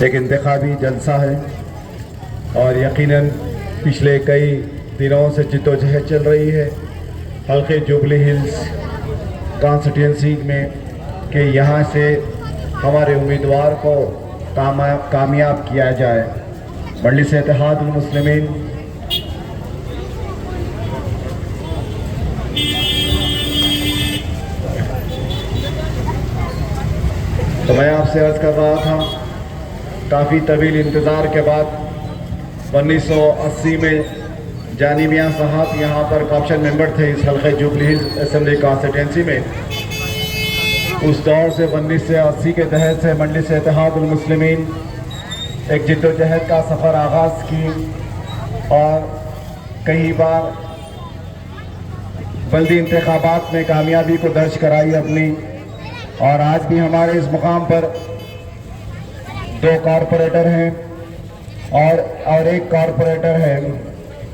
एक इंतखाबी जलसा है और यकीनन पिछले कई दिनों से जिद्दोजहद चल रही है हल्के जुबली हिल्स कॉन्स्टिट्यूंसी में कि यहाँ से हमारे उम्मीदवार को कामयाब किया जाए। मजलिस इत्तेहादुल मुस्लिमीन तो मैं आपसे अर्ज़ कर रहा था, काफ़ी तवील इंतज़ार के बाद 1980 में जानी मियाँ साहब यहाँ पर कॉप्शन मेंबर थे इस हल्के जुबली हिल्स असेंबली कॉन्स्टिट्यूंसी में। उस दौर से 1980 के तहत से मजलिस इत्तेहादुल मुस्लिमीन एक जिद्दोजहद का सफ़र आगाज़ की और कई बार बल्दी इंतखाबात में कामयाबी को दर्ज कराई अपनी। और आज भी हमारे इस मुकाम पर 2 कॉरपोरेटर हैं और एक कॉरपोरेटर है।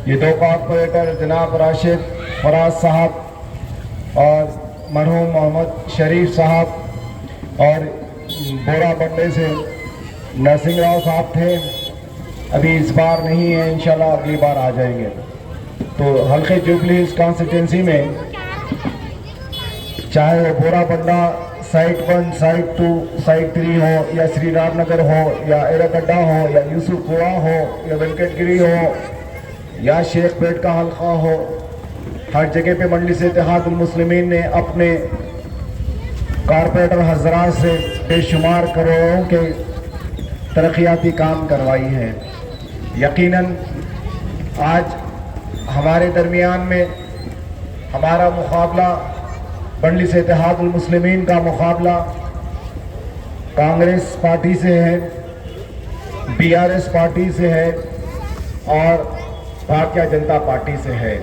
ये 2 कॉरपोरेटर जनाब राशिद फराज साहब और मरहूम मोहम्मद शरीफ साहब और बोरा बंडे से नरसिंह राव साहब थे। अभी इस बार नहीं है, इंशाल्लाह अगली बार आ जाएंगे। तो हल्के जुबली हिल्स कॉन्स्टिट्यूंसी में चाहे वो बोरा बंडा साइट 1, साइट 2, साइट 3 हो या श्री राम नगर हो या एरागड्डा हो या यूसुफपुरा हो या वेंकटगिरी हो या शेखपेट का हल्का हो, हर जगह पे मजलिस इत्तेहादुल मुस्लिमीन ने अपने कॉरपोरेटर हजरात से बेशुमार करोड़ों के तरक्याती काम करवाई है। यकीनन आज हमारे दरमियान में हमारा मुकाबला मजलिस इत्तेहादुल मुस्लिमीन का मुकाबला कांग्रेस पार्टी से है, बीआरएस पार्टी से है और भारतीय जनता पार्टी से है।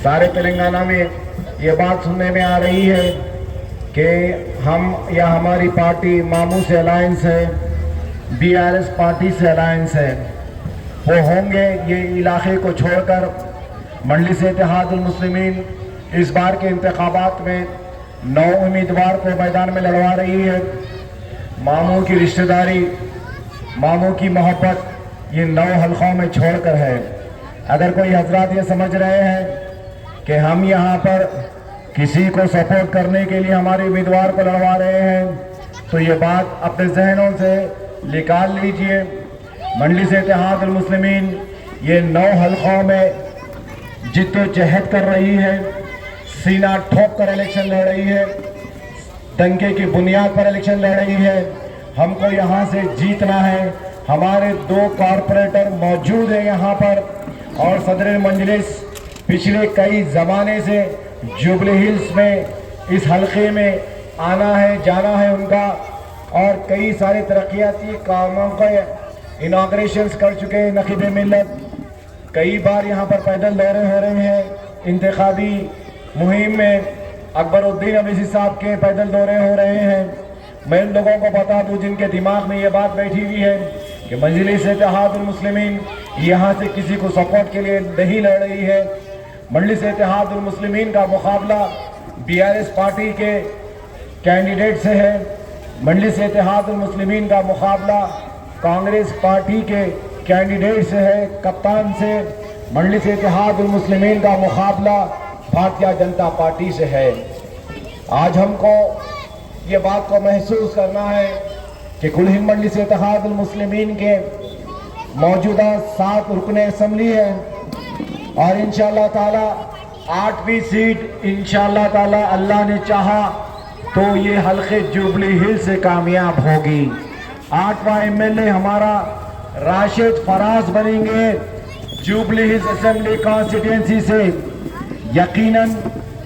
सारे तेलंगाना में ये बात सुनने में आ रही है कि हम या हमारी पार्टी मामू से अलायंस है, बीआरएस पार्टी से अलायंस है। वो होंगे ये इलाके को छोड़कर। मजलिस इत्तेहादुल मुस्लिमीन इस बार के इंतखाबात में 9 उम्मीदवार को मैदान में लड़वा रही है। मामू की रिश्तेदारी, मामू की मोहब्बत ये 9 हल्कों में छोड़कर है। अगर कोई हजरात ये समझ रहे हैं कि हम यहाँ पर किसी को सपोर्ट करने के लिए हमारे उम्मीदवार को लड़वा रहे हैं, तो ये बात अपने जहनों से निकाल लीजिए। मजलिस इत्तेहादुल मुस्लिमीन ये 9 हल्कों में जिद्दोजहद कर रही है, सीना ठोक कर इलेक्शन लड़ रही है, दंगे की बुनियाद पर इलेक्शन लड़ रही है। हमको यहाँ से जीतना है। हमारे 2 कॉरपोरेटर मौजूद हैं यहाँ पर और सदर मजलिस पिछले कई ज़माने से जुबली हिल्स में इस हल्के में आना है जाना है उनका और कई सारे तरक्याती कामों का इनाग्रेशंस कर चुके हैं। नकीब मिल्लत कई बार यहाँ पर पैदल दौरे हो रहे हैं। इंतखाबी मुहिम में अकबरुद्दीन अवैसी साहब के पैदल दौरे हो रहे हैं। मैं उन लोगों को बता दूं जिनके दिमाग में ये बात बैठी हुई है कि मजलिस इत्तेहादुल मुस्लिमीन यहाँ से किसी को सपोर्ट के लिए नहीं लड़ रही है। मजलिस इत्तेहादुल मुस्लिमीन का मुकाबला बीआरएस पार्टी के कैंडिडेट से है। मजलिस इत्तेहादुल मुस्लिमीन का मुकाबला कांग्रेस पार्टी के कैंडिडेट से है, कप्तान से। मजलिस इत्तेहादुल मुस्लिमीन का मुकाबला भारतीय जनता पार्टी से है। आज हमको ये बात को महसूस करना है कि कुल हिंद मजलिस इत्तेहादुल मुस्लिमीन के मौजूदा 7 रुकने असम्बली है और इंशाअल्लाह ताला 8वीं सीट इंशाअल्लाह ताला अल्लाह ने चाहा तो ये हल्के जुबली हिल से कामयाब होगी। 8वां एमएलए हमारा राशिद फराज बनेंगे जुबली हिल्स असेंबली कॉन्स्टिट्यूंसी से। यकीनन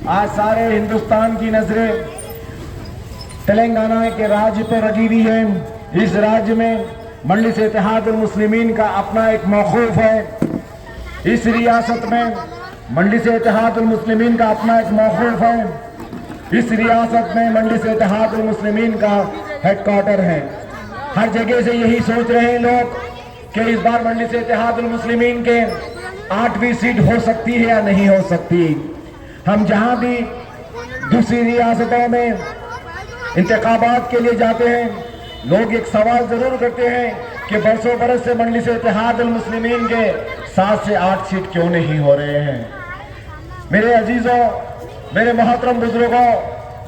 आज सारे हिंदुस्तान की नजरें तेलंगाना के राज्य पर लगी हुई है। इस राज्य में मजलिस इत्तेहादुल मुस्लिमीन का अपना एक मौक़ूफ़ है। इस रियासत में मजलिस इत्तेहादुल मुस्लिमीन का अपना एक मौक़ूफ़ है। इस रियासत में मजलिस इत्तेहादुल मुस्लिमीन का हेडक्वार्टर है। हर जगह से यही सोच रहे हैं लोग कि इस बार मजलिस इत्तेहादुल मुस्लिमीन के 8वीं सीट हो सकती है या नहीं हो सकती। हम जहां भी दूसरी रियासतों में इंतखाबात के लिए जाते हैं लोग एक सवाल जरूर करते हैं कि बरसों बरस से मजलिस इत्तेहादुल मुस्लिमीन के 7 से 8 सीट क्यों नहीं हो रहे हैं। मेरे अजीजों, मेरे मोहतरम बुजुर्गों,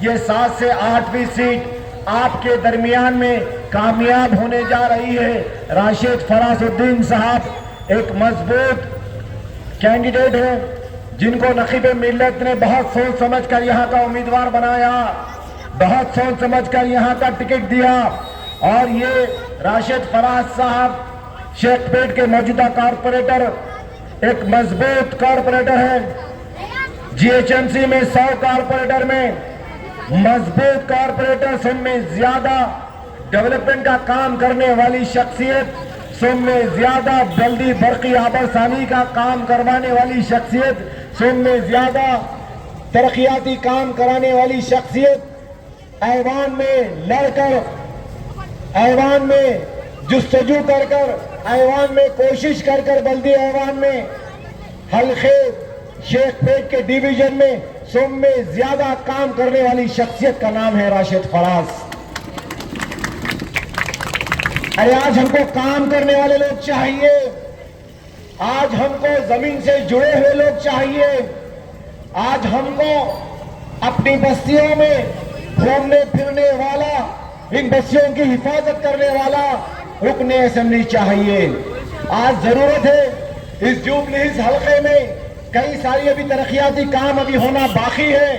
ये 7 से 8वीं सीट आपके दरमियान में कामयाब होने जा रही है। राशिद फरासुद्दीन साहब एक मजबूत कैंडिडेट है, जिनको नकीब मिल्लत ने बहुत सोच समझ कर यहाँ का उम्मीदवार बनाया, बहुत सोच समझ कर यहाँ का टिकट दिया। और ये राशिद फराज साहब शेखपेट के मौजूदा कारपोरेटर, एक मजबूत कारपोरेटर है। जीएचएमसी में 100 कारपोरेटर में मजबूत कारपोरेटर, सब में ज्यादा डेवलपमेंट का काम करने वाली शख्सियत, सब में ज्यादा जल्दी बरकी आबरसानी का काम करवाने वाली शख्सियत, सब में ज्यादा तरक्याती काम कराने वाली शख्सियत, ऐवान में लड़कर, ऐवान में जुस्तजू कर कर, ऐवान में कोशिश कर कर, बल्दी ऐवान में हल्के शेखपेट के डिवीजन में सब में ज्यादा काम करने वाली शख्सियत का नाम है राशिद फराज। अरे आज हमको काम करने वाले लोग चाहिए, आज हमको जमीन से जुड़े हुए लोग चाहिए, आज हमको अपनी बस्तियों में घूमने फिरने वाला, इन बस्तियों की हिफाजत करने वाला रुकने असेंबली चाहिए। आज जरूरत है, इस जुबली हिल्स हल्के में कई सारी अभी तरक्याती काम अभी होना बाकी है।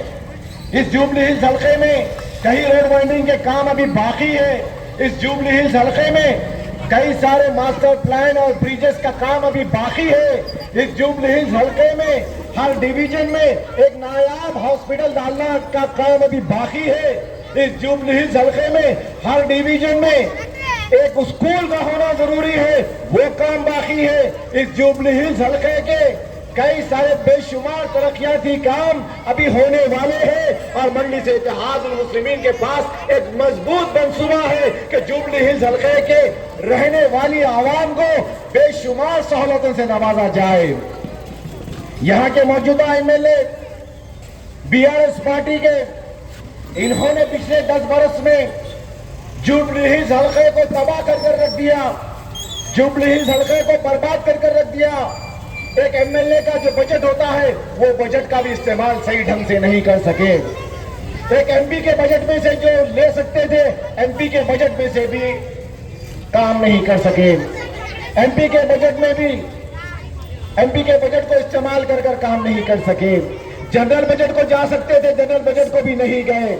इस जुबली हिल्स हल्के में कई रोड वाइंडिंग के काम अभी बाकी है। इस जुबली हिल्स हल्के में कई सारे मास्टर प्लान और ब्रिजेस का काम अभी बाकी है। इस जुबली हिल्स हल्के में हर डिवीजन में एक नायाब हॉस्पिटल डालना का काम अभी बाकी है। इस जुबली हिल्स हल्के में हर डिवीजन में एक स्कूल का होना जरूरी है, वो काम बाकी है। इस जुबली हिल्स हल्के के कई सारे बेशुमार तरक्याती काम अभी होने वाले हैं और मजलिस इत्तेहादुल मुस्लिमीन के पास एक मजबूत मंसूबा है कि जुबली हिल्स हल्के के रहने वाली आवाम को बेशुमार सहूलतों से नवाजा जाए। यहाँ के मौजूदा एमएलए बीआरएस पार्टी के, इन्होंने पिछले 10 बरस में जुबली हिल्स हल्के को तबाह कर रख दिया, जुबली हिल्स हल्के को बर्बाद कर रख दिया। एक एमएलए का जो बजट होता है वो बजट का भी इस्तेमाल सही ढंग से नहीं कर सके। एक एमपी के बजट में से जो ले सकते थे, एमपी के बजट में से भी काम नहीं कर सके। एमपी के बजट में भी, एमपी के बजट को इस्तेमाल कर कर काम नहीं कर सके। जनरल बजट को जा सकते थे, जनरल बजट को भी नहीं गए।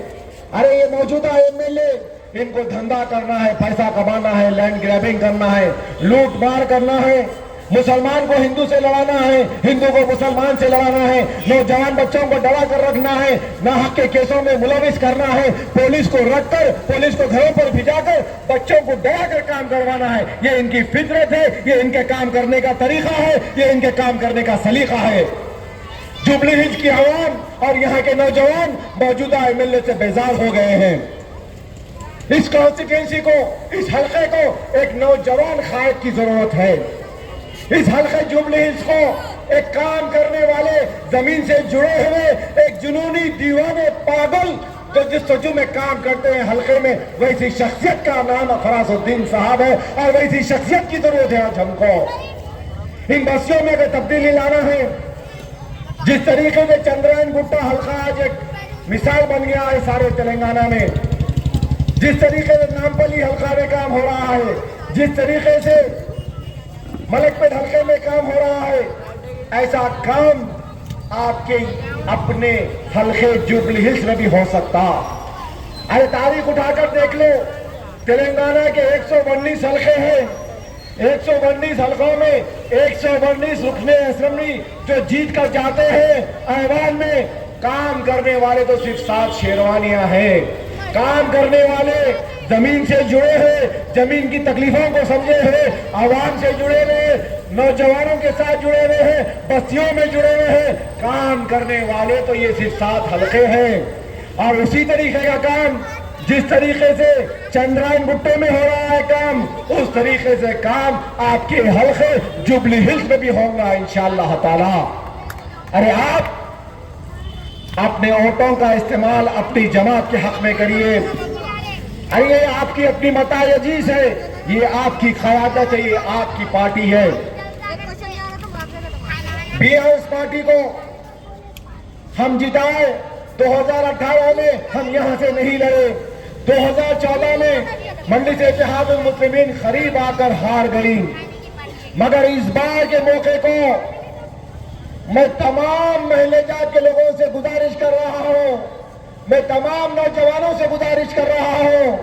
अरे ये मौजूदा एमएलए, इनको धंधा करना है, पैसा कमाना है, लैंड ग्रैबिंग करना है, लूट मार करना है, मुसलमान को हिंदू से लड़ाना है, हिंदू को मुसलमान से लड़ाना है, नौजवान बच्चों को डरा कर रखना है, नाहक के केसों में मुलविस करना है, पुलिस को रखकर, पुलिस को घरों पर भिजाकर बच्चों को डरा कर काम करवाना है। ये इनकी फितरत है, ये इनके काम करने का तरीका है, ये इनके काम करने का सलीका है। जुबली हिल्स की आवाम और यहाँ के नौजवान मौजूदा एमएलए से बेजार हो गए हैं। इस कॉन्स्टिट्यूएंसी को, इस हल्के को एक नौजवान कायद की जरूरत है। इस हल्के जुबली हिल्स को एक काम करने वाले, जमीन से जुड़े हुए, एक जुनूनी दीवाने पागल जो जिस सजू में काम करते हैं हल्के में, वैसी शख्सियत का नाम फरासुद्दीन साहब है और वैसी शख्सियत की जरूरत है आज हमको। इन बस्तियों में अगर तब्दीली लाना है, जिस तरीके से चंद्रायन गुट्टा हल्का आज एक मिसाल बन गया है सारे तेलंगाना में, जिस तरीके से नामपल्ली हल्का में काम हो रहा है, जिस तरीके से मलकपेट हल्के में काम हो रहा है, ऐसा काम आपके अपने हल्के जुबली हिल्स में भी हो सकता। अरे तारीख उठाकर देख लो, तेलंगाना के 119 हल्के हैं, 119 हल्कों में 119 रुकने असेंबली जो जीत कर जाते हैं ऐवान में, काम करने वाले तो सिर्फ 7 शेरवानियां हैं। काम करने वाले जमीन से जुड़े हैं, जमीन की तकलीफों को समझे हैं, आवाम से जुड़े हुए, नौजवानों के साथ जुड़े हुए हैं, बस्तियों में जुड़े हुए हैं। काम करने वाले तो ये सिर्फ 7 हल्के हैं। और उसी तरीके का काम, जिस तरीके से चंद्रायन गुट्टे में हो रहा है काम, उस तरीके से काम आपके हल्के जुबली हिल्स में भी होगा इंशाअल्लाह ताला। अरे आप अपने वोटों का इस्तेमाल अपनी जमात के हक में करिए, अरे ये आपकी अपनी मतायजीज है, ये आपकी क़यादत है, ये आपकी पार्टी है। बीआरएस पार्टी को हम जिताए। 2018 में हम यहां से नहीं लड़े। 2014 में मजलिस इत्तेहादुल मुस्लिमीन करीब आकर हार गई, मगर इस बार के मौके को मैं तमाम महले जात के लोगों से गुजारिश कर रहा हूं, मैं तमाम नौजवानों से गुजारिश कर रहा हूं,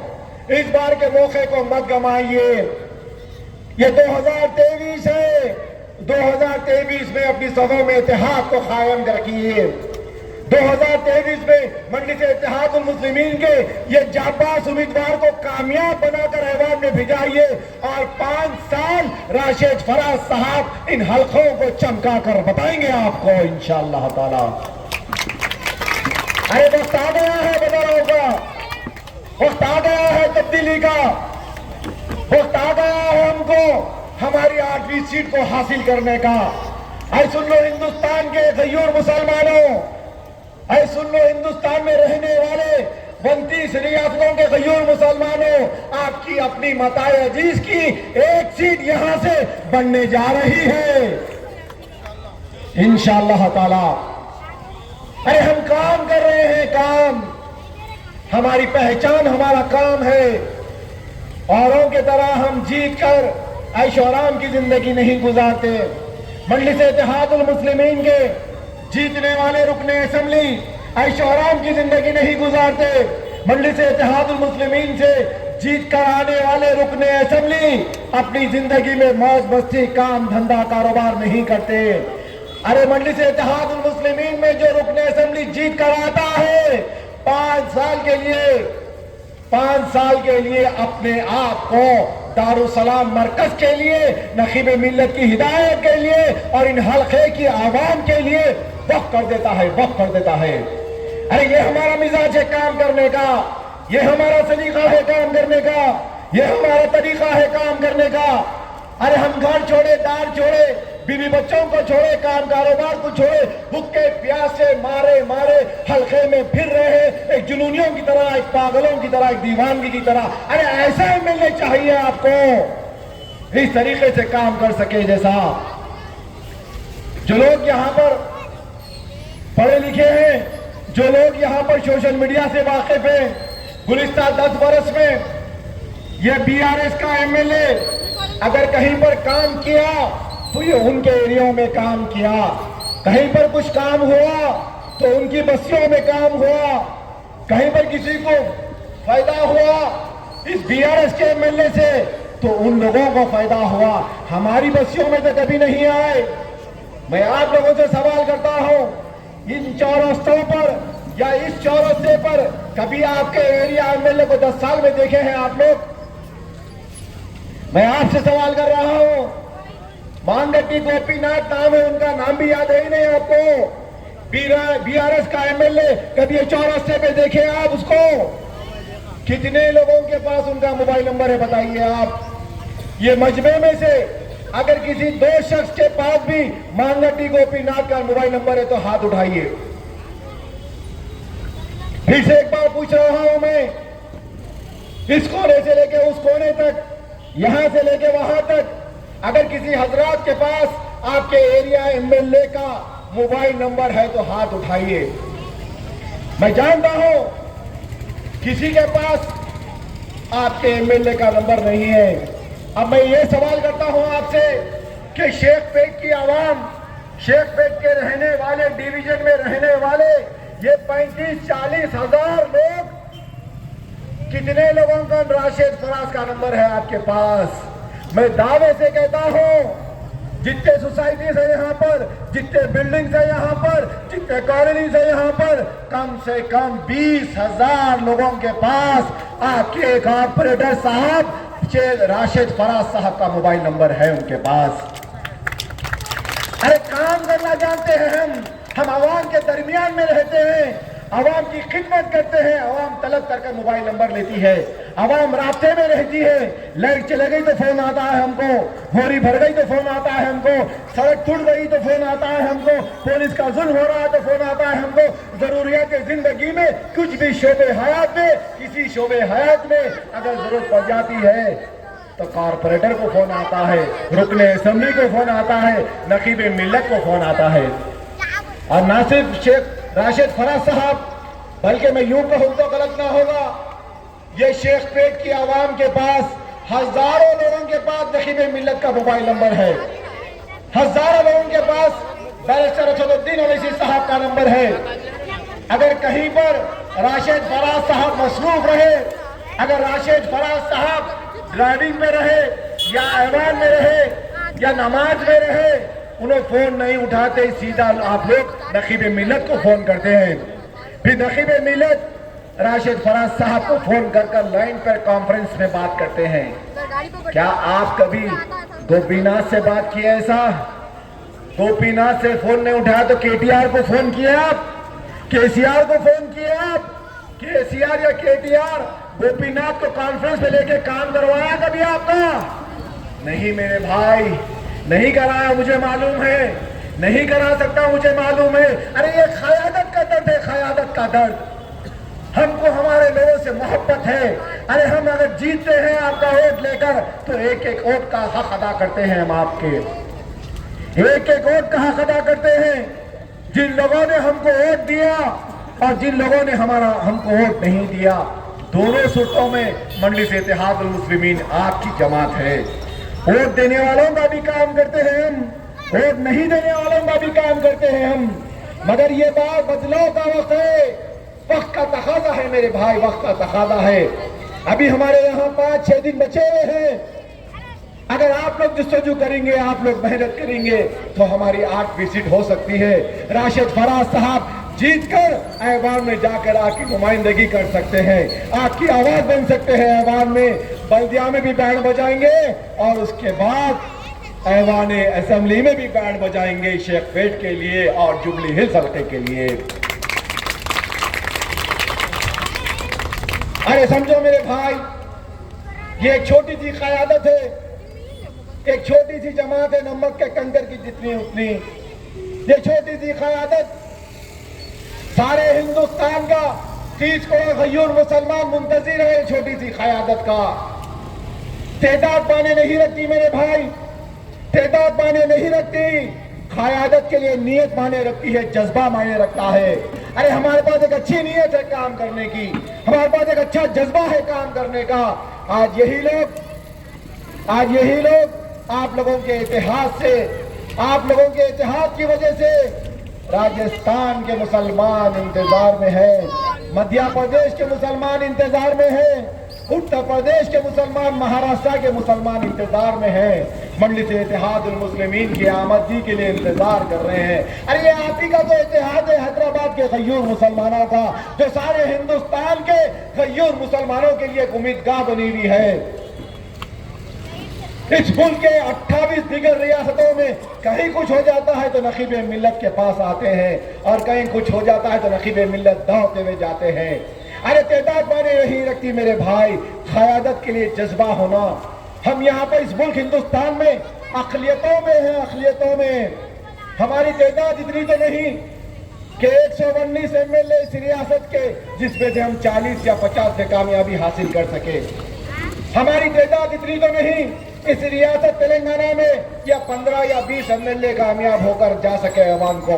इस बार के मौके को मत गंवाइए। ये 2023 है, 2023 में अपनी सभों में इत्तेहाद को कायम रखिए। 2023 में मजलिस इत्तेहादुल मुस्लिमीन के ये जाबाज उम्मीदवार को कामयाब बनाकर ऐवान में भिजाइए और 5 साल राशिद फराज साहब इन हलकों को चमका कर बताएंगे आपको इंशाअल्लाह ताला। अरे वक्त आ गया है बदलाव का, वक्त आ गया है तब्दीली का, वक्त आ गया है हमको हमारी 8वीं सीट को हासिल करने का। ऐ सुन लो हिंदुस्तान के गयूर मुसलमानों, ऐ सुन लो हिंदुस्तान में रहने वाले 32 रियासतों के गयूर मुसलमानों, आपकी अपनी मताए अजीज की एक सीट यहां से बनने जा रही है इंशाअल्लाह ताला। अरे हम काम कर रहे हैं, काम हमारी पहचान, हमारा काम है। औरों की तरह हम जीत कर ऐशो आराम की जिंदगी नहीं गुजारते। मजलिस इत्तेहादुल मुस्लिमीन के जीतने वाले रुकने असेंबली ऐशो आराम की जिंदगी नहीं गुजारते। मजलिस इत्तेहादुल मुस्लिमीन से जीत कर आने वाले रुकने असेंबली अपनी जिंदगी में मौज मस्ती, काम धंधा, कारोबार नहीं करते। अरे मजलिस इत्तेहादुल मुस्लिमीन में जो रुकने असेंबली जीत कर आता है 5 साल के लिए अपने आप को दारुसलाम मरकज के लिए, नखीब मिल्लत की हिदायत के लिए और इन हल्के की आवाम के लिए वक्फ कर देता है, वक्फ कर देता है। अरे ये हमारा मिजाज है काम करने का, ये हमारा सलीका है काम करने का, ये हमारा तरीका है काम करने का। अरे हम घर छोड़े, दार छोड़े, बीवी बच्चों को छोड़े, काम कारोबार को छोड़े, भूखे प्यासे मारे मारे हल्के में फिर रहे, एक जुनूनियों की तरह, एक पागलों की तरह, एक दीवानगी की तरह। अरे ऐसा ही मिलने चाहिए आपको, इस तरीके से काम कर सके जैसा। जो लोग यहाँ पर पढ़े लिखे हैं, जो लोग यहाँ पर सोशल मीडिया से वाकिफ हैं, गुज़िश्ता 10 बरस में यह बीआरएस का एमएलए अगर कहीं पर काम किया तो ये उनके एरिया में काम किया, कहीं पर कुछ काम हुआ तो उनकी बस्तियों में काम हुआ, कहीं पर किसी को फायदा हुआ इस बीआरएस के एमएलए से तो उन लोगों को फायदा हुआ, हमारी बस्तियों में तो कभी नहीं आए। मैं आप लोगों से सवाल करता हूं, इन चौरस्तों पर या इस चौरस्ते पर कभी आपके एरिया एमएलए को 10 साल में देखे हैं आप लोग? मैं आपसे सवाल कर रहा हूं। मांगटी गोपीनाथ नाम है उनका, नाम भी याद है ही नहीं आपको? बीआरएस का एमएलए कभी ये चौरस्ते पे देखे आप उसको? कितने लोगों के पास उनका मोबाइल नंबर है बताइए आप? ये मजमे में से अगर किसी 2 शख्स के पास भी मांगटी गोपीनाथ का मोबाइल नंबर है तो हाथ उठाइए। फिर से एक बार पूछ रहा हूं मैं, इस कोने से लेके उस कोने तक, यहां से लेके वहां तक, अगर किसी हजरात के पास आपके एरिया एमएलए का मोबाइल नंबर है तो हाथ उठाइए। मैं जानता हूं किसी के पास आपके एमएलए का नंबर नहीं है। अब मैं ये सवाल करता हूं आपसे कि शेखपेट की आवाम, शेखपेट के रहने वाले, डिवीजन में रहने वाले ये 35-40 हजार लोग, कितने लोगों का राशिद फराज का नंबर है आपके पास? मैं दावे से कहता हूं जितने सोसाइटीज है यहाँ पर, जितने बिल्डिंग्स है यहाँ पर, जितने कॉलोनीज है यहाँ पर, कम से कम 20,000 लोगों के पास आपके कॉर्पोरेटर साहब राशिद फराज साहब का मोबाइल नंबर है उनके पास। अरे काम करना जानते हैं हम आवाम के दरमियान में रहते हैं, आवाम की खिदमत करते हैं। आवाम तलब करके मोबाइल नंबर लेती है, आवाम रास्ते में रहती है, लाइट चले गई तो फोन आता है हमको, होरी भर गई तो फोन आता है हमको, सड़क टूट गई तो फोन आता है हमको, पुलिस का जुल्म हो रहा है तो फोन आता है हमको। जरूरियात जिंदगी में कुछ भी शोबे हयात में, किसी शोबे हयात में अगर जरूरत पड़ जाती है तो कारपोरेटर को फोन आता है, रुकने असेंबली को फोन आता है, नकीब मिल्लत को फोन आता है। और ना सिर्फ शेख राशिद फराज साहब, बल्कि मैं यूं कहूं तो गलत ना होगा, ये शेख पेट की आवाम के पास हजारों लोगों के पास नकीब मिल्लत का मोबाइल नंबर है, हजारों लोगों के पास बैरिस्टर असदुद्दीन ओवैसी साहब का नंबर है। अगर कहीं पर राशिद फराज साहब मसरूफ रहे, अगर राशिद फराज साहब ड्राइविंग में रहे या ऐवान में रहे या नमाज में रहे, उन्हें फोन नहीं उठाते, सीधा आप लोग नकीब मिल्लत को फोन करते हैं। फिर नकीब मिल्लत राशिद फराज साहब को फोन कर लाइन पर कॉन्फ्रेंस में बात करते हैं। क्या आप कभी गोपीनाथ से बात किए? ऐसा गोपीनाथ से फोन नहीं उठाया तो केटीआर को फोन किए आप, केसीआर को फोन किए आप, केसीआर या केटीआर गोपीनाथ को कॉन्फ्रेंस में लेके काम करवाया कभी आपका? नहीं मेरे भाई, नहीं कराया, मुझे मालूम है, नहीं करा सकता, मुझे मालूम है। अरे ये क़यादत का दर्द है, क़यादत का दर्द। हमको हमारे लोगों से मोहब्बत है। अरे हम अगर जीतते हैं आपका वोट लेकर तो एक एक वोट का हक अदा करते हैं, हम आपके एक एक वोट का हक अदा करते हैं। जिन लोगों ने हमको वोट दिया और जिन लोगों ने हमको वोट नहीं दिया, दोनों सूरतों में मजलिस इत्तेहादुल मुस्लिमीन आपकी जमात है। वोट देने वालों का भी काम करते हैं हम, वोट नहीं देने वालों का भी काम करते हैं हम, मगर ये बात बदलाव का वक्त है, वक्त का तकाजा है मेरे भाई, वक्त का तकाजा है। अभी हमारे यहाँ 5-6 दिन बचे हुए हैं। अगर आप लोग जस्तजू करेंगे, आप लोग मेहनत करेंगे तो हमारी 8वीं सीट हो सकती है। राशिद फराज साहब जीतकर ऐवान में जाकर आपकी नुमाइंदगी कर सकते हैं, आपकी आवाज बन सकते हैं। ऐवान में बल्दिया में भी बैंड बजाएंगे और उसके बाद ऐवान असेंबली में भी बैंड बजाएंगे शेख पेट के लिए और जुबली हिल्स हल्के के लिए। अरे समझो मेरे भाई, ये एक छोटी सी क़यादत है, एक छोटी सी जमात है, नमक के कंकर की जितनी उतनी। ये छोटी सी क़यादत सारे हिंदुस्तान का 30 करोड़ गयूर मुसलमान मुंतजिर है छोटी सी क़यादत का। तादाद माने नहीं रखती मेरे भाई, तादाद माने नहीं रखती। क़यादत के लिए नीयत माने रखती है, जज्बा माने रखता है। अरे हमारे पास एक अच्छी नीयत है काम करने की, हमारे पास एक अच्छा जज्बा है काम करने का। आज यही लोग आप लोगों के इतिहास से, आप लोगों के इतिहास की वजह से राजस्थान के मुसलमान इंतजार में है, मध्य प्रदेश के मुसलमान इंतजार में है, उत्तर प्रदेश के मुसलमान, महाराष्ट्र के मुसलमान इंतजार में है, मजलिस इत्तेहादुल मुस्लिमीन की आमदनी के लिए इंतजार कर रहे हैं। अरे ये आप ही का तो इत्तेहाद है हैदराबाद के गयूर मुसलमानों का, जो सारे हिंदुस्तान के गयूर मुसलमानों के लिए उम्मीदगाह बनी हुई है। इस मुल्क के 28 दीगर रियासतों में कहीं कुछ हो जाता है तो नकीब मिल्लत के पास आते हैं और कहीं कुछ हो जाता है तो नकीब मिल्लत दौड़ते हुए जाते हैं। अरे तादाद माने नहीं रखती मेरे भाई, क़यादत के लिए जज्बा होना। हम यहाँ पर इस मुल्क हिंदुस्तान में अक़लियतों में हैं, अक़लियतों में। हमारी तादाद इतनी तो नहीं कि 119 MLA इस रियासत के, जिसमें से हम 40 या 50 से कामयाबी हासिल कर सके। हमारी तादाद इतनी तो नहीं इस रियासत तेलंगाना में या 15 या 20 MLA कामयाब होकर जा सके अवाम को।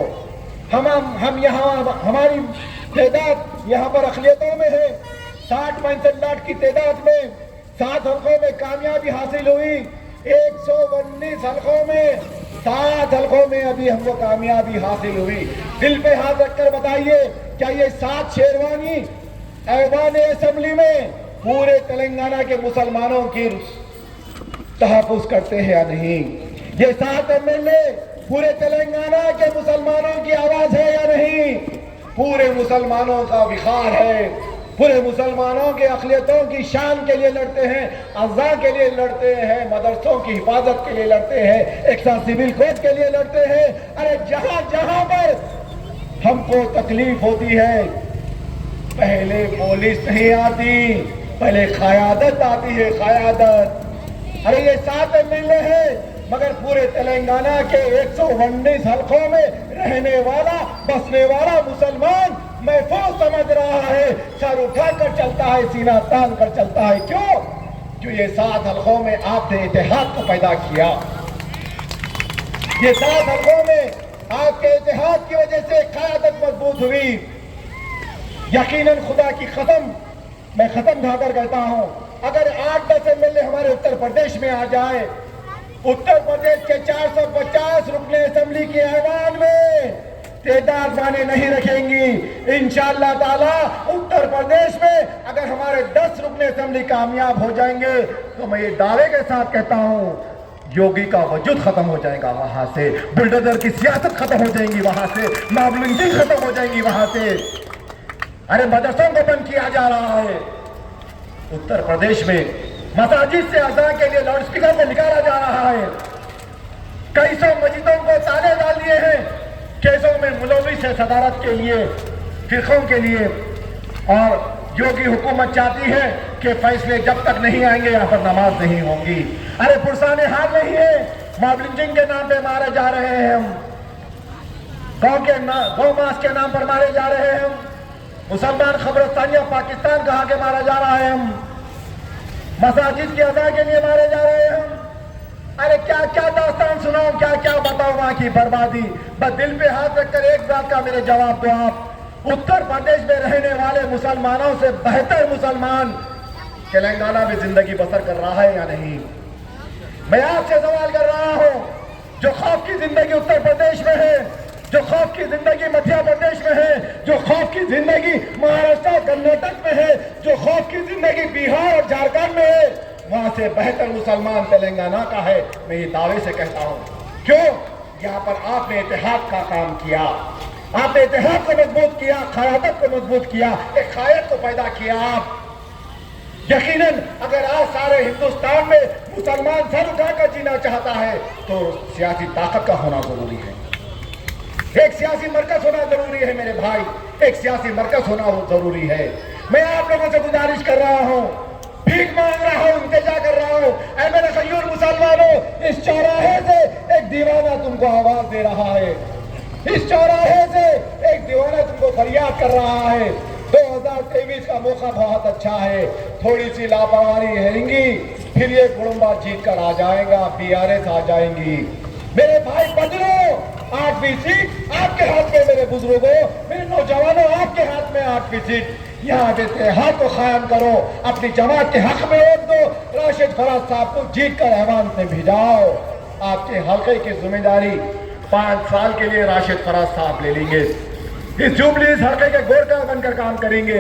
हम यहाँ, हमारी तादाद यहाँ पर अक़लियतों में है। 60-65 लाख की तादाद में 7 हल्कों में कामयाबी हासिल हुई। 119 हल्कों में 7 हल्कों में अभी हमको कामयाबी हासिल हुई। दिल पे हाथ रखकर बताइए, क्या ये 7 शेरवानी ऐवान असेंबली में पूरे तेलंगाना के मुसलमानों की तहफ़्फ़ुज़ करते हैं या नहीं? ये 7 MLA पूरे तेलंगाना के मुसलमानों की आवाज है या नहीं? पूरे मुसलमानों का विखार है, पूरे मुसलमानों के अक़लियतों की शान के लिए लड़ते हैं, अज़ा के लिए लड़ते हैं, मदरसों की हिफाजत के लिए लड़ते हैं, एक साथ सिविल कोड के लिए लड़ते हैं। अरे जहां जहां पर हमको तकलीफ होती है, पहले पुलिस नहीं आती, पहले क़यादत आती है, क़यादत। अरे ये 7 एमएलए हैं, मगर पूरे तेलंगाना के 119 हलकों में रहने वाला, बसने वाला मुसलमान महफूज समझ रहा है, सर उठाकर चलता है, सीना तान कर चलता है। क्यों? क्यों ये 7 हलकों में आपने इत्तेहाद को पैदा किया। ये 7 हलकों में आपके इत्तेहाद की वजह से क़यादत मजबूत हुई। यकीनन खुदा की कसम, मैं खत्म खाकर कहता हूं, अगर 8-10 एमएलए हमारे उत्तर प्रदेश में आ जाए, उत्तर प्रदेश के 450 रुकने असेंबली के ऐवान में तादाद माने नहीं रखेंगी। इंशाअल्लाह ताला उत्तर प्रदेश में अगर हमारे 10 रुकने असेंबली कामयाब हो जाएंगे तो मैं ये दावे के साथ कहता हूं, योगी का वजूद खत्म हो जाएगा वहां से, बुलडोजर की सियासत खत्म हो जाएंगी वहां से, मामलिंग खत्म हो जाएंगी वहां से। अरे मदरसों को बंद किया जा रहा है उत्तर प्रदेश में, मसाजिद से अज़ान के लिए लाउडस्पीकर को निकाला जा रहा है, कई सौ मस्जिदों को ताले डाल दिए हैं केसों में मुलवी से सदारत के लिए, फिरकों के लिए। और योगी हुकूमत चाहती है कि फैसले जब तक नहीं आएंगे यहाँ पर नमाज नहीं होंगी। अरे पुरसाने हाल नहीं है, मॉबलिंग के नाम पे मारे जा रहे हैं हम, गौ मास के नाम पर मारे जा रहे हैं हम, मुसलमान खबरस्तानिया पाकिस्तान कहा के मारा जा रहा है हम, मसाजिद की अदा के लिए मारे जा रहे हैं हम। अरे क्या क्या दास्तान सुनाऊं, क्या क्या बताऊं वहां की बर्बादी। बस दिल पे हाथ रखकर एक बात का मेरे जवाब दो आप, उत्तर प्रदेश में रहने वाले मुसलमानों से बेहतर मुसलमान तेलंगाना में जिंदगी बसर कर रहा है या नहीं? मैं आपसे सवाल कर रहा हूं, जो खौफ की जिंदगी उत्तर प्रदेश में है, जो खौफ की जिंदगी मध्य प्रदेश में है, जो खौफ की जिंदगी महाराष्ट्र कर्नाटक में है, जो खौफ की जिंदगी बिहार और झारखंड में है, वहां से बेहतर मुसलमान तेलंगाना का है, मैं ये दावे से कहता हूं। क्यों? यहाँ पर आपने इत्तेहाद का काम किया, आपने इत्तेहाद को मजबूत किया, क़यादत को मजबूत किया, एक क़ायद को पैदा किया आप। यकीनन अगर आज सारे हिंदुस्तान में मुसलमान सर उठाकर जीना चाहता है तो सियासी ताकत का होना जरूरी है, एक सियासी मरकज होना जरूरी है मेरे भाई, एक सियासी मरकज होना जरूरी है। मैं आप लोगों से गुजारिश कर रहा हूं, भीख मांग रहा हूं, इंतजा कर रहा हूं, ऐ मेरे खयूर मुसलमानों, इस चौराहे से एक दीवाना तुमको आवाज दे रहा है, इस चौराहे से एक दीवाना तुमको फरियाद कर रहा है। 2023 का मौका बहुत अच्छा है, थोड़ी सी लापरवाही रहेंगी, फिर ये गुड़ुम्बा जीत कर आ जाएगा, बीआरएस आ जाएंगी। मेरे भाई बदलो, 8वीं सीट आपके हाथ में, मेरे बुजुर्गों, मेरे नौजवानों, आपके हाथ में 8वीं सीट। यहाँ इत्तेहाद को कायम करो, अपनी जमात के हक में वोट दो, राशिद फराज साहब को जीत कर ऐवान में भिजाओ। आपके हल्के की जिम्मेदारी 5 साल के लिए राशिद फराज साहब ले लेंगे, इस जुबली इस हल्के के गोरखा बनकर काम करेंगे,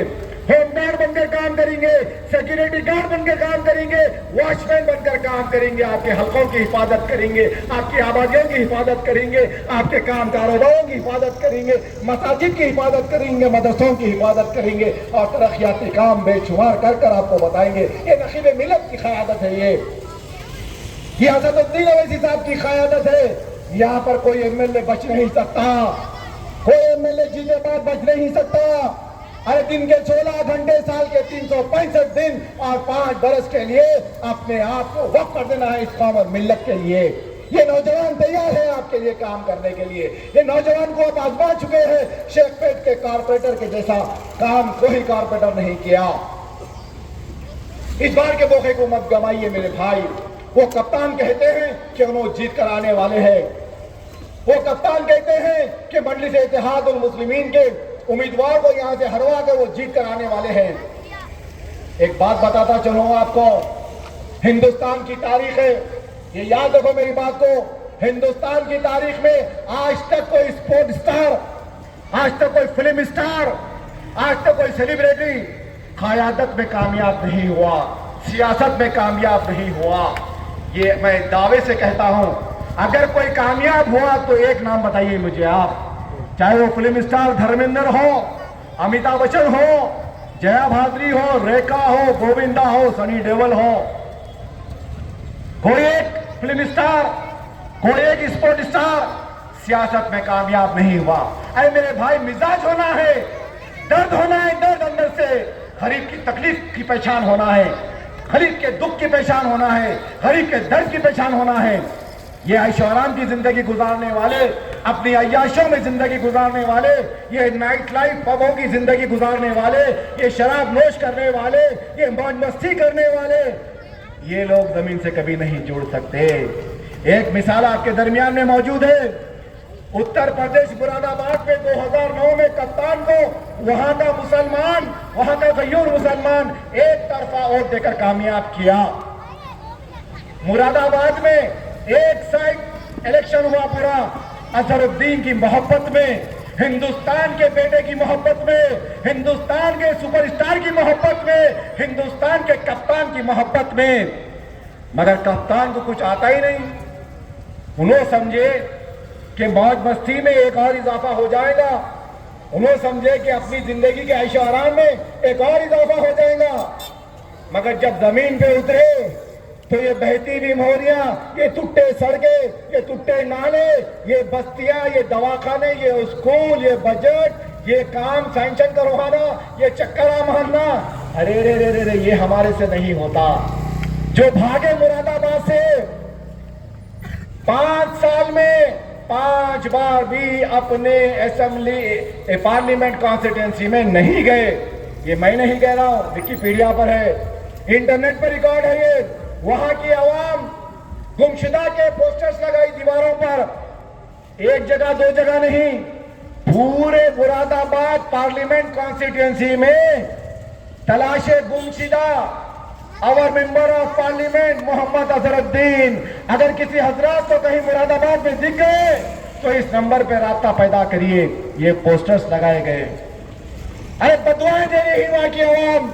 होमगार्ड बनकर काम करेंगे, सिक्योरिटी गार्ड बनकर काम करेंगे, वॉचमैन बनकर काम करेंगे, आपके हलकों की हिफाजत करेंगे, आपकी आबादियों की हिफाजत करेंगे, आपके काम कारोबारों की हिफाजत करेंगे, मसाजिद की हिफाजत करेंगे, मदरसों की हिफाजत करेंगे और तरक्याती काम बेशुमार कर कर आपको बताएंगे। ये नकीब मिलत की क़यादत है, ये असदुद्दीन अवैसी साहब की क़यादत है। यहाँ पर कोई एमएलए बच नहीं सकता, कोई एमएलए जीते बाद बच नहीं सकता। अरे दिन के 16 घंटे, साल के 365 दिन और 5 बरस के लिए अपने आप को वक्त कर देना है इस कौम और मिल्लत के लिए। ये नौजवान तैयार है आपके लिए काम करने के लिए, ये नौजवान को आप आजमा चुके हैं। शेखपेट के कारपोरेटर के जैसा काम कोई कारपोरेटर नहीं किया। इस बार के मौके को मत गवाइए मेरे भाई। वो कप्तान कहते हैं कि उन्होंने जीत कर आने वाले हैं, वो कप्तान कहते हैं कि मजलिस इत्तेहाद उल मुस्लिमीन के उम्मीदवार को यहां से हरवा कर वो जीत कर आने वाले हैं। एक बात बताता चलूं आपको, हिंदुस्तान की तारीख है, ये याद रखो मेरी बात को, हिंदुस्तान की तारीख में आज तक कोई स्पोर्ट स्टार, आज तक कोई फिल्म स्टार, आज तक कोई सेलिब्रिटी क़यादत में कामयाब नहीं हुआ, सियासत में कामयाब नहीं हुआ। ये मैं दावे से कहता हूं, अगर कोई कामयाब हुआ तो एक नाम बताइए मुझे आप, चाहे वो फिल्म स्टार धर्मेंद्र हो, अमिताभ बच्चन हो, जया भाद्री हो, रेखा हो, गोविंदा हो, सनी देओल हो, कोई एक फिल्म स्टार, कोई एक स्पोर्ट स्टार सियासत में कामयाब नहीं हुआ। अरे मेरे भाई, मिजाज होना है, दर्द होना है, दर्द अंदर गरीब की तकलीफ की पहचान होना है, गरीब के दुख की पहचान होना है, गरीब के दर्द की पहचान होना है। ये ऐशो आराम की जिंदगी गुजारने वाले, अपनी अय्याशों में जिंदगी गुजारने वाले, ये नाइट लाइफ पबों की जिंदगी गुजारने वाले, ये शराब नोश करने वाले, ये मौज मस्ती करने वाले, ये लोग जमीन से कभी नहीं जुड़ सकते। एक मिसाल आपके दरमियान में मौजूद है। उत्तर प्रदेश मुरादाबाद में 2009 में कप्तान को वहां का मुसलमान, वहां का गयूर मुसलमान एक तरफा वोट देकर कामयाब किया। मुरादाबाद में एक साइड इलेक्शन हुआ पूरा अजहरुद्दीन की मोहब्बत में, हिंदुस्तान के बेटे की मोहब्बत में, हिंदुस्तान के सुपरस्टार की मोहब्बत में, हिंदुस्तान के कप्तान की मोहब्बत में। मगर कप्तान को कुछ आता ही नहीं। उन्होंने समझे कि मौज मस्ती में एक और इजाफा हो जाएगा, उन्होंने समझे कि अपनी जिंदगी के ऐशो आराम में एक और इजाफा हो जाएगा। मगर जब जमीन पे उतरे तो ये बहती हुई मोहरियां, ये टूटे सड़कें, ये टूटे नाले, ये बस्तियां, ये दवाखाने, ये स्कूल, ये बजट, ये काम सैंक्शन करवाना, ये चक्करा मारना, अरे रे रे रे रे, ये हमारे से नहीं होता। जो भागे मुरादाबाद से 5 साल में 5 बार भी अपने असेंबली पार्लियामेंट कॉन्स्टिट्यूंसी में नहीं गए, ये मैं नहीं कह रहा हूं, विकिपीडिया पर है, इंटरनेट पर रिकॉर्ड है ये। वहां की आवाम गुमशुदा के पोस्टर्स लगाई दीवारों पर, एक जगह 2 जगह नहीं, पूरे मुरादाबाद पार्लियामेंट कॉन्स्टिट्यूंसी में तलाशे गुमशुदा our member of parliament Mohammad Azharuddin. अगर किसी हजरत को कहीं मुरादाबाद में दिख गए तो इस नंबर पे राब्ता पैदा करिए, ये पोस्टर्स लगाए गए। अरे बदुआएं दे रही वहां की आवाम,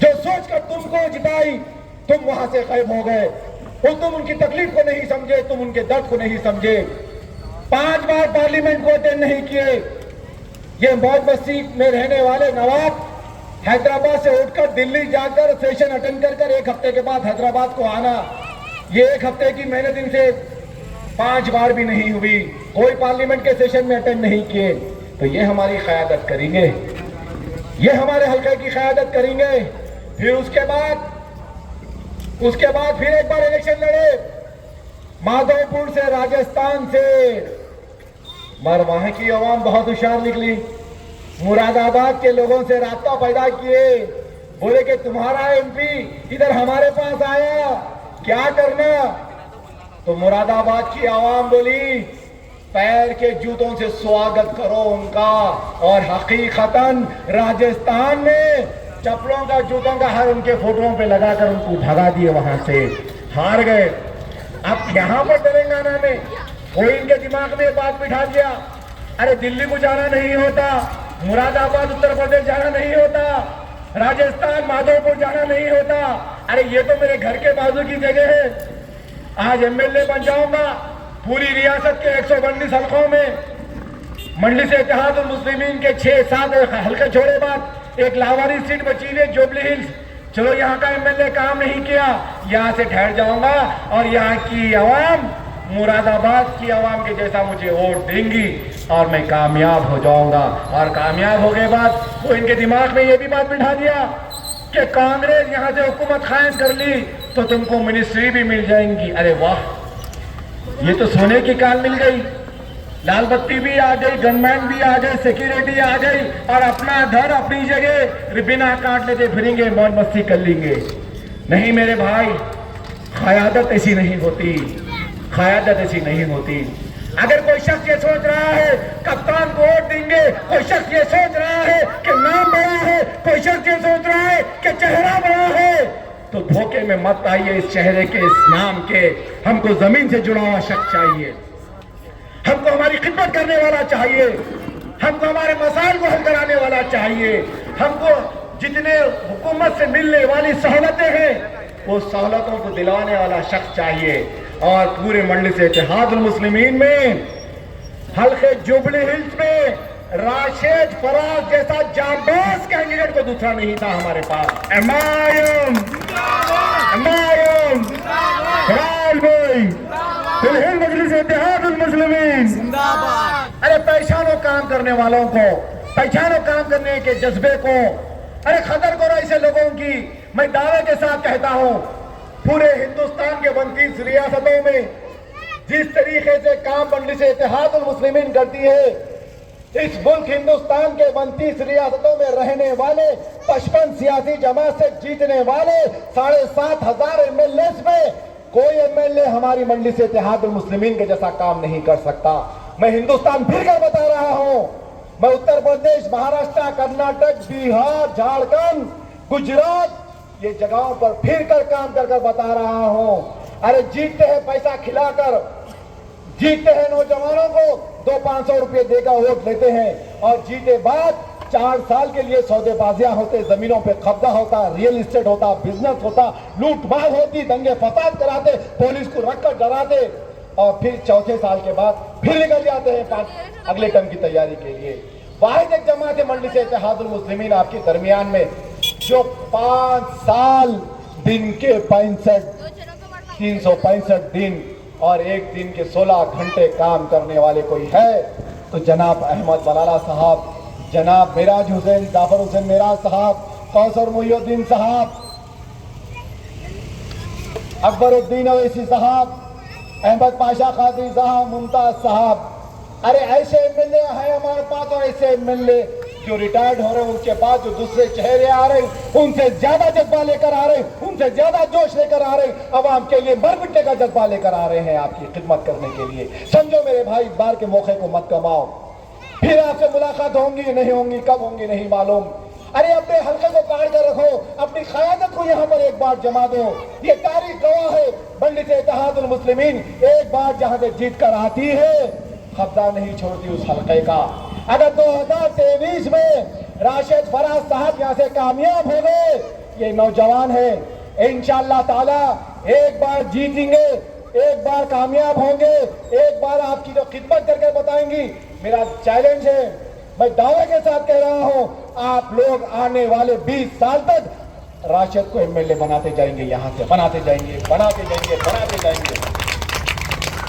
जो सोचकर तुमको जिताई तुम वहां से गायब हो गए। और तुम उनकी तकलीफ को नहीं समझे, तुम उनके दर्द को नहीं समझे। 5 बार पार्लियामेंट को अटेंड नहीं किए। ये मौज मस्ती में रहने वाले नवाब हैदराबाद से उठकर दिल्ली जाकर सेशन अटेंड कर 1 हफ्ते के बाद हैदराबाद को आना, ये 1 हफ्ते की मेहनत इनसे 5 बार भी नहीं हुई। कोई पार्लियामेंट के सेशन में अटेंड नहीं किए। तो ये हमारी क़यादत करेंगे, ये हमारे हल्के की क़यादत करेंगे। फिर उसके बाद फिर एक बार इलेक्शन लड़े माधोपुर से, राजस्थान से, मगर वहां की आवाम बहुत होशियार निकली। मुरादाबाद के लोगों से रास्ता पैदा किए, बोले कि तुम्हारा एमपी इधर हमारे पास आया, क्या करना। तो मुरादाबाद की आवाम बोली पैर के जूतों से स्वागत करो उनका। और हकीकतन राजस्थान में चप्पलों का, जूतों का हर उनके फोटोओं पे लगाकर उनको भगा दिए, वहां से हार गए। अब यहां पर तेलंगाना में कोई इनके दिमाग में बात बिठा दिया, अरे दिल्ली को जाना नहीं होता, मुरादाबाद उत्तर प्रदेश जाना नहीं होता, राजस्थान माधोपुर जाना नहीं होता, अरे ये तो मेरे घर के बाजू की जगह है, आज एमएलए बन जाऊंगा। पूरी रियासत के 132 हल्कों में मजलिस इत्तेहादुल मुस्लिमीन के 6-7 हल्के छोड़े बाद एक लावारी सीट बची हुई है जुबली हिल्स। चलो यहाँ का एमएलए काम नहीं किया, यहाँ से ठहर जाऊंगा और यहाँ की आवाम मुरादाबाद की आवाम के जैसा मुझे वोट देंगी और मैं कामयाब हो जाऊंगा। और कामयाब हो गए बाद वो इनके दिमाग में ये भी बात बिठा दिया कि कांग्रेस यहाँ से हुकूमत कायम कर ली तो तुमको मिनिस्ट्री भी मिल जाएंगी। अरे वाह, ये तो सोने की काल मिल गई। लाल बत्ती भी आ गई, गनमैन भी आ गए, सिक्योरिटी आ गई और अपना घर अपनी जगह बिना काट लेते फिरेंगे, मौज मस्ती कर लेंगे। नहीं मेरे भाई, क़यादत ऐसी नहीं होती, क़यादत ऐसी नहीं होती। अगर कोई शख्स ये सोच रहा है कप्तान को वोट देंगे, कोई शख्स ये सोच रहा है कि नाम बड़ा है, कोई शख्स ये सोच रहा है कि चेहरा बड़ा है, तो धोखे में मत आइए। इस चेहरे के, इस नाम के, हमको जमीन से जुड़ा हुआ शख्स चाहिए, हमको हमारी खिदमत करने वाला चाहिए, हमको हमारे मसाइल को हल कराने वाला चाहिए, हमको जितने हुकूमत से मिलने वाली सहूलतें हैं वो सहूलतों को दिलाने वाला शख्स चाहिए। और पूरे मजलिस इत्तेहादुल मुस्लिमीन में हल्के जुबली हिल्स में राशिद फराज जैसा जाबाज कैंडिडेट को दूसरा नहीं था हमारे पास। एमायम मजलिस इत्तेहादुल मुस्लिमीन जिंदाबाद। अरे पहचानो काम करने वालों को, पहचानो काम करने के जज्बे को, अरे खतर करो ऐसे लोगों की। मैं दावे के साथ कहता हूं, पूरे हिंदुस्तान के 29 रियासतों में जिस तरीके से काम मजलिस इत्तेहादुल मुस्लिमीन करती है, इस मुल्क हिंदुस्तान के 29 रियासतों में रहने वाले 55 सियासी जमात से जीतने वाले 7,500 एमएलए में कोई एमएलए हमारी मजलिस इत्तेहादुल मुस्लिमीन के जैसा काम नहीं कर सकता। मैं हिंदुस्तान फिर कर बता रहा हूं, मैं उत्तर प्रदेश, महाराष्ट्र, कर्नाटक, बिहार, झारखंड, गुजरात, ये जगहों पर फिर कर काम कर बता रहा हूं। अरे जीतते हैं पैसा खिलाकर, जीतते हैं नौजवानों को 200-500 रुपए देकर वोट लेते हैं, और जीते बाद 4 साल के लिए सौदेबाजियां होते, जमीनों पे कब्जा होता, रियल एस्टेट होता, बिजनेस होता, लूटमार होती, दंगे फसाद कराते, पुलिस को रखकर डराते, और फिर चौथे साल के बाद फिर निकल जाते हैं अगले टर्म की तैयारी के लिए। वाहिद एक जमात है मजलिस इत्तेहादुल मुस्लिमीन आपके दरमियान में, जो 5 साल दिन के 365 दिन और एक दिन के 16 घंटे काम करने वाले कोई है तो जनाब अहमद मलाला साहब, जनाब मिराज हुसैन, जाफर हुसैन मिराज साहब, कौसर मुहिउद्दीन साहब, अकबरुद्दीन अवैसी साहब, अहमद पाशा कादरी साहब, मुमताज साहब। अरे ऐसे एमएलए हैं हमारे पास, और ऐसे एमएलए जो रिटायर्ड हो रहे हैं उनके पास जो दूसरे चेहरे आ रहे हैं, उनसे ज्यादा जज्बा लेकर आ रहे हैं, उनसे ज्यादा जोश लेकर आ रहे हैं, अवाम के लिए मर मिटने का जज्बा लेकर आ रहे हैं आपकी खिदमत करने के लिए। समझो मेरे भाई, इस बार के मौके को मत कमाओ, फिर आपसे मुलाकात होंगी नहीं होंगी, कब होंगी नहीं मालूम। अरे अपने हल्के को पकड़ कर रखो, अपनी क़यादत को यहाँ पर एक बार जमा दो। ये तारीख गवाह है, मजलिस इत्तेहादुल मुस्लिमीन एक बार जहाँ से जीत कर आती है, कब्जा नहीं छोड़ती उस हल्के का। अगर 2023 में राशिद फराज साहब यहाँ से कामयाब हो गए, ये नौजवान है, इंशाअल्लाह ताला एक बार जीतेंगे, एक बार कामयाब होंगे, एक बार आपकी जो खिदमत करके बताएंगी। मेरा चैलेंज है, मैं दावे के साथ कह रहा हूं, आप लोग आने वाले 20 साल तक राशिद को एमएलए बनाते जाएंगे, यहां से बनाते जाएंगे, बनाते जाएंगे, बनाते जाएंगे।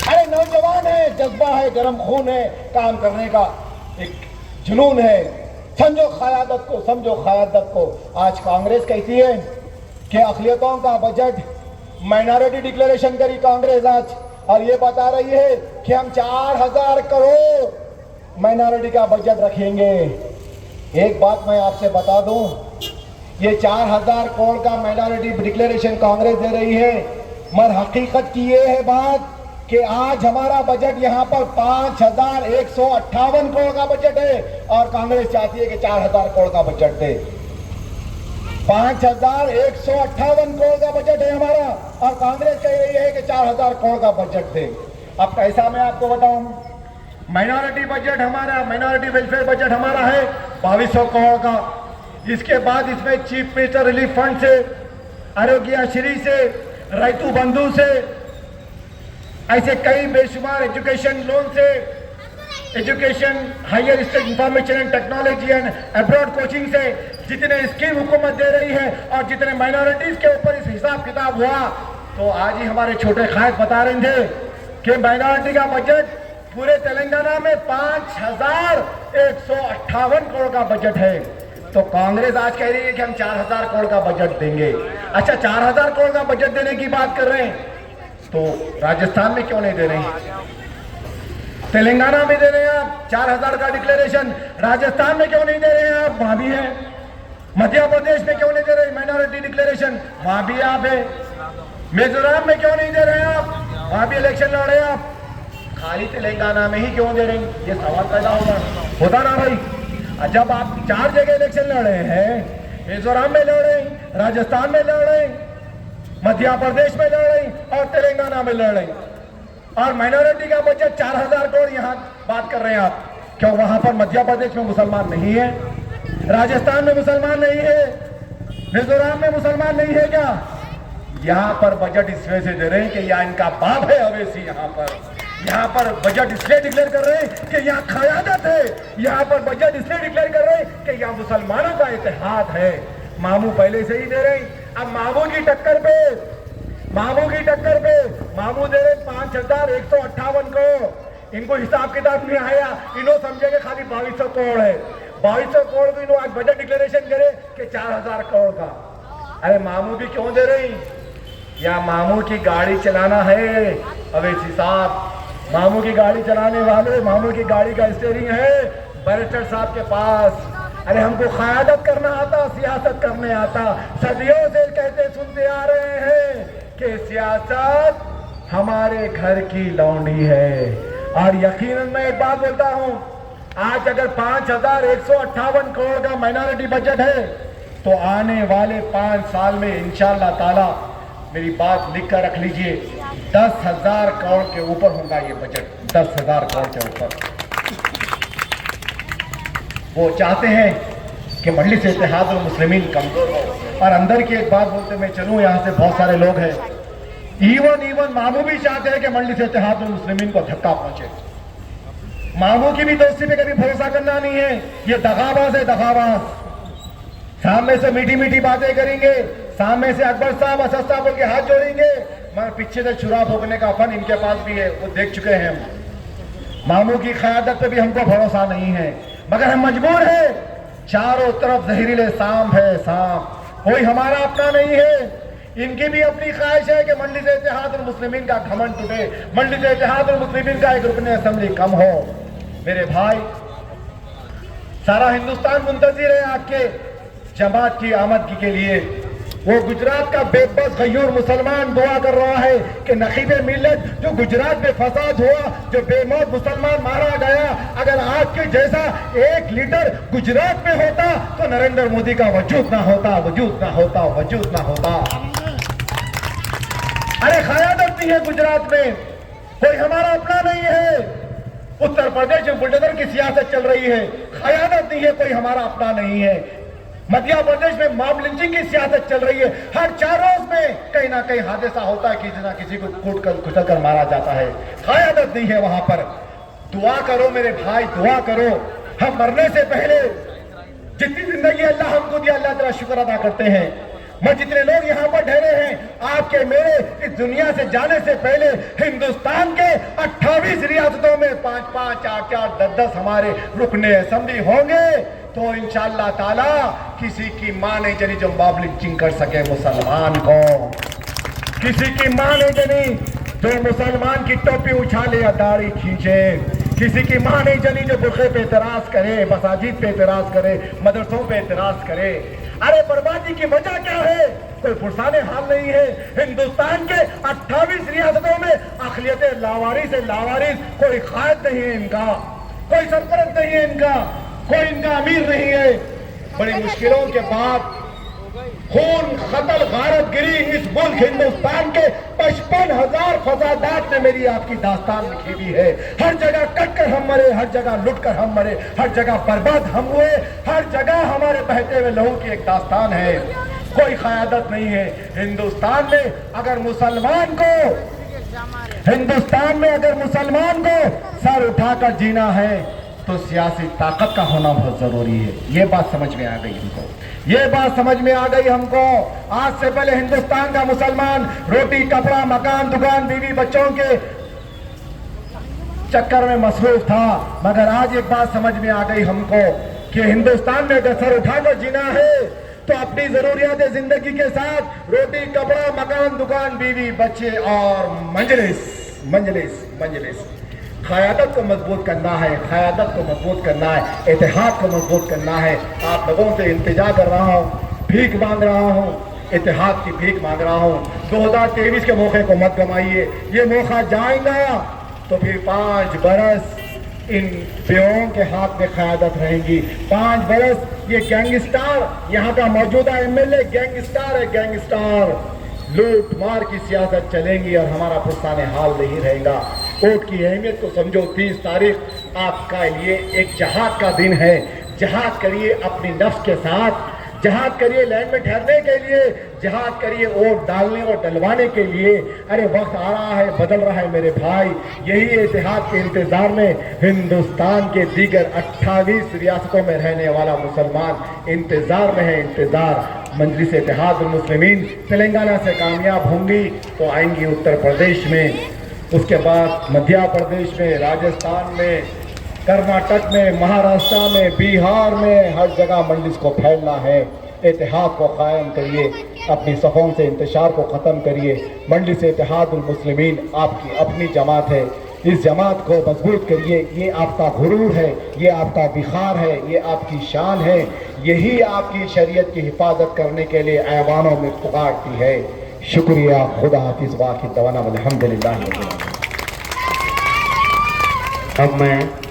अरे नौजवान है, जज्बा है, गर्म खून है, काम करने का एक जुनून है। समझो क़यादत को, समझो क़यादत को। आज कांग्रेस कहती है कि अक़लियतों का बजट, माइनॉरिटी डिक्लेरेशन करी कांग्रेस आज, और ये बता रही है कि हम 4000 करोड़ माइनॉरिटी का बजट रखेंगे। एक बात मैं आपसे बता दूं, ये 4000 करोड़ का माइनॉरिटी डिक्लेरेशन कांग्रेस दे रही है, मगर हकीकत की ये है बात कि आज हमारा बजट यहाँ पर 5158 करोड़ का बजट है, और कांग्रेस चाहती है कि 4000 करोड़ का बजट दे। 5158 करोड़ का बजट है हमारा, और कांग्रेस कह रही है कि 4000 करोड़ का बजट दे। अब कैसा मैं आपको बताऊं, माइनॉरिटी बजट हमारा, माइनॉरिटी वेलफेयर बजट हमारा है 2200 करोड़ का। इसके बाद इसमें चीफ मिनिस्टर रिलीफ फंड से, आरोग्यश्री से, रैतु बंधु से, ऐसे कई बेशुमार एजुकेशन लोन से, education, higher study, information and technology and abroad coaching से जितने स्कीम हुकूमत दे रही है, और जितने माइनॉरिटीज के ऊपर इस हिसाब किताब हुआ, तो आज ही हमारे छोटे खास बता रहे थे कि माइनॉरिटी का बजट पूरे तेलंगाना में 5158 करोड़ का बजट है। तो कांग्रेस आज कह रही है कि हम 4000 करोड़ का बजट देंगे। अच्छा, 4000 करोड़ का बजट देने की बात कर रहे हैं, तो राजस्थान में क्यों नहीं दे रहे हैं? तेलंगाना में दे रहे हैं आप 4000 का डिक्लेरेशन, राजस्थान में क्यों नहीं दे रहे हैं आप? वहां भी है। मध्य प्रदेश में क्यों नहीं दे रहे माइनॉरिटी डिक्लेरेशन? वहां भी आप है। मिजोरम में क्यों नहीं दे रहे हैं आप? वहां भी इलेक्शन लड़े आप। खाली तेलंगाना में ही क्यों दे रहे हैं? ये सवाल पैदा होता ना भाई। जब आप 4 जगह इलेक्शन लड़े हैं, मिजोरम में लड़ रहे, राजस्थान में लड़ रहे, मध्य प्रदेश में लड़ रहे और तेलंगाना में लड़ रहे, और माइनॉरिटी का बजट 4000 करोड़ यहाँ बात कर रहे हैं आप। क्यों वहां पर मध्य प्रदेश में मुसलमान नहीं है, राजस्थान में मुसलमान नहीं है, मिजोरम में मुसलमान नहीं है क्या? यहाँ पर बजट इस वजह से दे रहे हैं कि यहाँ इनका बाप है अवैसी। यहाँ पर बजट इसलिए डिक्लेयर कर रहे हैं कि यहाँ क़यादत है। यहाँ पर बजट इसलिए डिक्लेयर कर रहे हैं कि यहाँ मुसलमानों का इत्तेहाद है। मामू पहले से ही दे रहे हैं। अब मामू की टक्कर पे मामू दे रहे 5158 करोड़। इनको हिसाब किताब नहीं आया, इन्हों समझेंगे खाली 2200 करोड़ है। 2200 करोड़ भी आज बजट डिक्लेरेशन करे कि 4000 करोड़ का। अरे मामू भी क्यों दे रही? या मामू की गाड़ी चलाना है अवैसी साहब? मामू की गाड़ी चलाने वाले, मामू की गाड़ी का स्टीयरिंग है बैरिस्टर साहब के पास। अरे हमको क़यादत करना आता, सियासत करने आता। सदियों से कहते सुनते आ रहे हैं कि सियासत हमारे घर की लौंडी है। और यकीनन मैं एक बात बोलता हूं, आज अगर 5158 करोड़ का माइनॉरिटी बजट है तो आने वाले 5 साल में इंशाअल्लाह ताला, मेरी बात लिख कर रख लीजिए, 10,000 करोड़ के ऊपर होगा ये बजट, 10,000 करोड़ के ऊपर। वो चाहते हैं कि मजलिस इत्तेहादुल मुस्लिमीन कमजोर हो। और अंदर की एक बात बोलते मैं चलूं, यहाँ से बहुत सारे लोग हैं, इवन मामू भी चाहते हैं कि मजलिस इत्तेहादुल मुस्लिमीन को धक्का पहुंचे। मामू की भी दोस्ती पे कभी भरोसा करना नहीं है, ये दगाबाज है, दगाबाज। सामने से मीठी मीठी बातें करेंगे, सामने से अकबर साहब असद साहब बोल के हाथ जोड़ेंगे, मगर पीछे से छुरा भोगने का फन इनके पास भी है, वो देख चुके हैं हम। मामू की क़यादत पे भी हमको भरोसा नहीं है, मगर हम मजबूर हैं। चारों तरफ जहरीले सांप है, सांप, कोई हमारा अपना नहीं है। इनकी भी अपनी ख्वाहिश है कि मजलिस इत्तेहादुल मुस्लिमीन का घमंड टूटे, मजलिस इत्तेहादुल मुस्लिमीन का एक रुकन असेंबली कम हो। मेरे भाई, सारा हिंदुस्तान मुंतजिर है आपके जमात की आमदगी के लिए। वो गुजरात का बेबस गयूर मुसलमान दुआ कर रहा है कि नकीबे मिल्लत, जो गुजरात में फसाद हुआ, जो बेमौत मुसलमान मारा गया, अगर आपके जैसा 1 लीडर गुजरात में होता तो नरेंद्र मोदी का वजूद ना होता, वजूद ना होता, वजूद ना होता। अरे क़यादत नहीं है गुजरात में, कोई हमारा अपना नहीं है। उत्तर प्रदेश में बुलडोजर की सियासत चल रही है, क़यादत नहीं है, कोई हमारा अपना नहीं है। मध्य प्रदेश में मॉब लिंचिंग की सियासत चल रही है, हर 4 रोज में कहीं ना कहीं हादसा होता है, किसी ना किसी को कूट कर कुचल कर मारा जाता है। क़यादत नहीं है वहां पर। दुआ करो मेरे भाई, दुआ करो। हम मरने से पहले जितनी जिंदगी अल्लाह हमको दिया, अल्लाह तेरा शुक्र अदा करते हैं। मैं जितने लोग यहाँ पर ठहरे हैं, आपके मेरे इस दुनिया से जाने से पहले हिंदुस्तान के 28 रियासतों में 5-5, 4-4, 10-10 हमारे रुकने असेंबली होंगे, तो इंशाअल्लाह ताला किसी की मां नहीं जनी जो मॉब लिंचिंग कर सके मुसलमान को। किसी की मां नहीं जनी जो मुसलमान की टोपी उछाले या दाढ़ी खींचे। किसी की मां नहीं जनी जो बुर्खे पे एतराज करे, मसाजिद पे एतराज करे, मदरसों पे एतराज करे। अरे बर्बादी की वजह क्या है? कोई फुरसाने हाल नहीं है। हिंदुस्तान के 28 रियासतों में अक़लियत लावारिस से लावारिस, कोई क़ायद नहीं है इनका, कोई सरपरस्त नहीं है इनका, कोई इनका अमीर नहीं है। बड़ी मुश्किलों के बाद खून कत्ल गारत गिरी इस मुल्क हिंदुस्तान के 55,000 फसादात में मेरी आपकी दास्तान लिखी हुई है। हर जगह कट कर हम मरे, हर जगह लुट कर हम मरे, हर जगह बर्बाद हम हुए, हर जगह हमारे बहते हुए लहू की एक दास्तान है। कोई क़यादत नहीं है हिंदुस्तान में। अगर मुसलमान को, हिंदुस्तान में अगर मुसलमान को सर उठाकर जीना है तो सियासी ताकत का होना बहुत जरूरी है। ये बात समझ में आ गई हमको, ये बात समझ में आ गई हमको। आज से पहले हिंदुस्तान का मुसलमान रोटी कपड़ा मकान दुकान बीवी बच्चों के चक्कर में मसरूफ था, मगर आज एक बात समझ में आ गई हमको कि हिंदुस्तान में अगर सर उठाकर जीना है तो अपनी जरूरियात जिंदगी के साथ रोटी कपड़ा मकान दुकान बीवी बच्चे और मंजलिस मंजलिस मंजलिस क़यादत को मजबूत करना है, क़यादत को मजबूत करना है, इत्तेहाद को मजबूत करना है। आप लोगों से इंतजा कर रहा हूँ, भीख मांग रहा हूँ, इत्तेहाद की भीख मांग रहा हूँ। 2023 के मौके को मत गंवाइए। ये मौका जाएगा तो फिर 5 बरस इन बेवों के हाथ में क़यादत रहेगी। 5 बरस ये गैंगस्टर, यहाँ का मौजूदा MLA गैंगस्टर है, गैंगस्टर। लूट मार की सियासत चलेंगी और हमारा पुरसाने हाल नहीं रहेगा। वोट की अहमियत को समझो। 30 तारीख आपका लिए एक जहाद का दिन है। जहाद करिए अपनी नफ्स के साथ, जहाद करिए लैंड में ठहरने के लिए, जहाद करिए वोट डालने और डलवाने के लिए। अरे वक्त आ रहा है, बदल रहा है मेरे भाई। यही इत्तेहाद के इंतजार में हिंदुस्तान के दीगर 28 रियासतों में रहने वाला मुसलमान इंतजार में है, इंतजार। मजलिस इत्तेहादुल मुस्लिमीन तेलंगाना से कामयाब होंगी तो आएंगी उत्तर प्रदेश में, उसके बाद मध्य प्रदेश में, राजस्थान में, कर्नाटक में, महाराष्ट्र में, बिहार में, हर जगह मंडिस को फैलना है। इत्तेहाद को कायम करिए, अपनी सफ़ों से इंतशार को ख़त्म करिए। मंडिस इत्तेहादुल मुस्लिमीन आपकी अपनी जमात है, इस जमात को मजबूत करिए। ये आपका गुरूर है, ये आपका विखार है, ये आपकी शान है। यही आपकी शरीयत की हिफाजत करने के लिए ऐवानों में पुकारती है। शुक्रिया, खुदा हाफिज़, वाक़िद दवाना, अल्हम्दुलिल्लाह। अब मैं